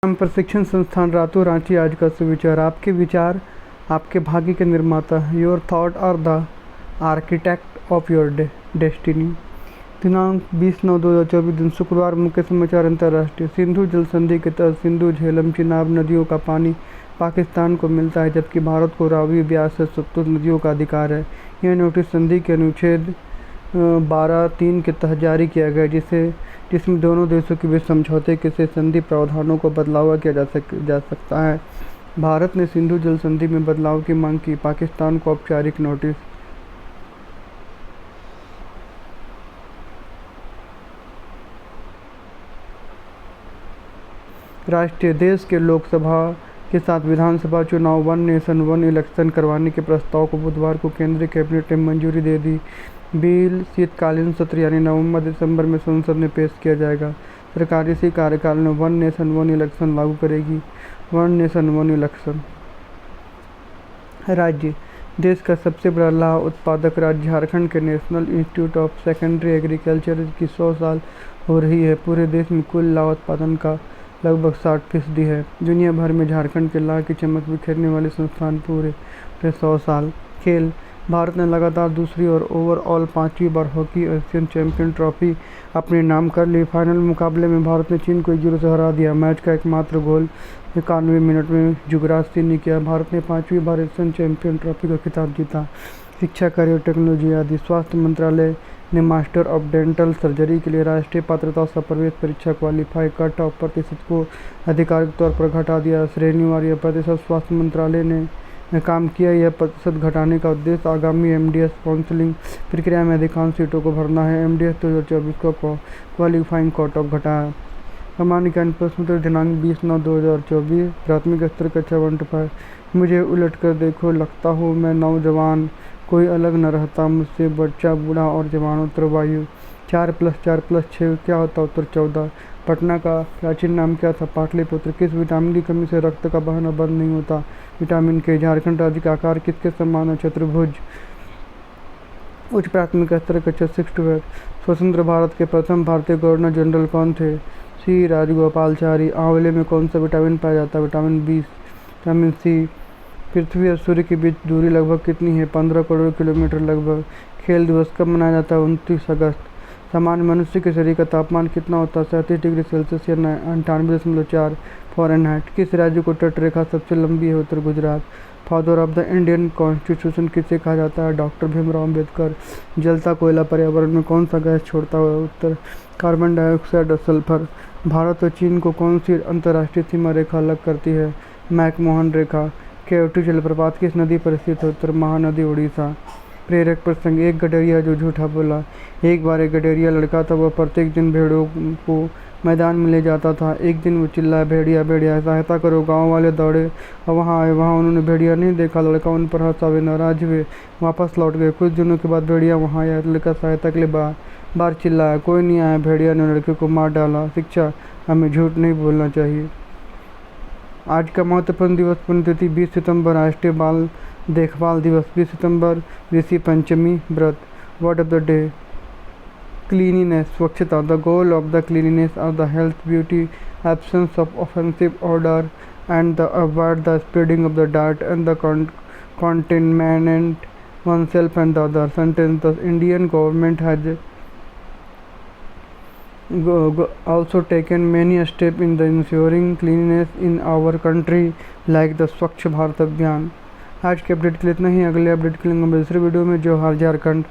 हम प्रशिक्षण संस्थान रातों रांची आज का सुविचार। आपके विचार आपके भाग्य के निर्माता। Your thought are the architect of your destiny. दिनांक 20/9/2024 दिन शुक्रवार। मुख्य समाचार अंतर्राष्ट्रीय। सिंधु जल संधि के तहत सिंधु, झेलम, चिनाब नदियों का पानी पाकिस्तान को मिलता है, जबकि भारत को रावी, ब्यास से सतलुज नदियों का अधिकार है। यह नोटिस संधि के अनुच्छेद 12(3) के तहत जारी किया गया, जिसमें दोनों देशों के बीच समझौते से संधि प्रावधानों को बदलाव किया जा सकता है। भारत ने सिंधु जल संधि में बदलाव की मांग की। पाकिस्तान को औपचारिक नोटिस। राष्ट्रीय देश के लोकसभा के साथ विधानसभा चुनाव वन नेशन वन इलेक्शन करवाने के प्रस्ताव को बुधवार को केंद्रीय कैबिनेट ने मंजूरी दे दी। बिल शीतकालीन सत्र यानी नवंबर-दिसंबर में संसद में पेश किया जाएगा। सरकार इसी कार्यकाल में वन नेशन वन इलेक्शन लागू करेगी। One nation one election. राज्य। देश का सबसे बड़ा लाह उत्पादक राज्य झारखंड के national institute of secondary agriculture की 100 साल हो रही है। पूरे देश में कुल लाह उत्पादन का लगभग 60% है। दुनिया भर में झारखंड के लाह की चमक बिखेरने वाले संस्थान पूरे 100 साल। खेल। भारत ने लगातार दूसरी और ओवरऑल 5वीं बार हॉकी एशियन चैंपियन ट्रॉफी अपने नाम कर ली। फाइनल मुकाबले में भारत ने चीन को 1-0 से हरा दिया। मैच का एकमात्र गोल 91 मिनट में युवराज सिंह ने किया। भारत ने 5वीं बार एशियन चैंपियन ट्रॉफी का खिताब जीता। शिक्षा, कार्य और टेक्नोलॉजी आदि। स्वास्थ्य मंत्रालय ने मास्टर ऑफ डेंटल सर्जरी के लिए राष्ट्रीय पात्रता सह प्रवेश परीक्षा क्वालिफाई कट ऑफ प्रतिशत को आधिकारिक तौर पर घटा दिया। श्रेणीवार यह प्रतिशत स्वास्थ्य मंत्रालय ने काम किया। यह प्रतिशत घटाने का उद्देश्य आगामी एमडीएस काउंसलिंग प्रक्रिया में अधिकांश सीटों को भरना है। एमडीएस 2024 को क्वालिफाइंग कट ऑफ घटाया। सामान्य ज्ञान प्रश्न उत्तर दिनांक 20/9/2024। प्राथमिक स्तर कक्षा 1-5। मुझे उलट कर देखो, लगता हूँ मैं नौजवान, कोई अलग न रहता मुझसे, बच्चा, बूढ़ा और जवान। उत्तर वायु। 4 + 4 + 6 क्या होता? उत्तर 14। पटना का प्राचीन नाम क्या था? पाटलिपुत्र। किस विटामिन की कमी से रक्त का बहना बंद नहीं होता? विटामिन के। झारखंड राज्य का आकार किसके समान है? चतुर्भुज। उच्च प्राथमिक स्तर कक्षा 6-8। स्वतंत्र भारत के प्रथम भारतीय गवर्नर जनरल कौन थे? सी राजगोपालाचारी। आंवले में कौन सा विटामिन पाया जाता है? Vitamin B. Vitamin C. पृथ्वी और सूर्य के बीच दूरी लगभग कितनी है? 15 करोड़ किलोमीटर लगभग। खेल दिवस कब मनाया जाता है? 29 अगस्त। सामान्य मनुष्य के शरीर का तापमान कितना होता है? 37 डिग्री सेल्सियस या 98.4 फ़ारेनहाइट। किस राज्य को तटरेखा सबसे लंबी है? उत्तर Gujarat. Father of the Indian constitution किसे कहा जाता है? डॉक्टर भीमराव अम्बेडकर। जलता कोयला पर्यावरण में कौन सा गैस छोड़ता है? उत्तर कार्बन डाइऑक्साइड और सल्फर। भारत और चीन को कौन सी अंतर्राष्ट्रीय सीमा रेखा अलग करती है? मैकमोहन रेखा। केवटी जलप्रपात किस नदी पर स्थित है? उत्तर महानदी, उड़ीसा। प्रेरक प्रसंग। एक गडरिया जो झूठा बोला। एक बार एक गडरिया लड़का था, वह प्रत्येक दिन भेड़ों को मैदान में ले जाता था। एक दिन वो चिल्लाया, भेड़िया भेड़िया सहायता करो। गांव वाले दौड़े और वहां आए। वहां उन्होंने भेड़िया नहीं देखा। लड़का उन पर हंसा, वे नाराज हुए, वापस लौट गए। कुछ दिनों के बाद भेड़िया वहां आया। लड़का सहायता के लिए बार चिल्लाया, कोई नहीं आया। भेड़िया ने लड़के को मार डाला। शिक्षा, हमें झूठ नहीं बोलना चाहिए। आज का महत्वपूर्ण दिवस। पुण्यतिथि 20 सितंबर राष्ट्रीय बाल देखभाल दिवस। 20 सितंबर ऋषि पंचमी व्रत। Word of the day cleanliness, स्वच्छता। The goal of the cleanliness are the health, beauty, absence of offensive order and the avoid the spreading of the dart and the contaminant oneself and the other. Sentence. The Indian government has also taken many steps in the ensuring cleanliness in our country like the स्वच्छ भारत अभियान। आज के update के लिए इतना ही। अगले update के लिए दूसरे वीडियो में। जोहार झारखंड।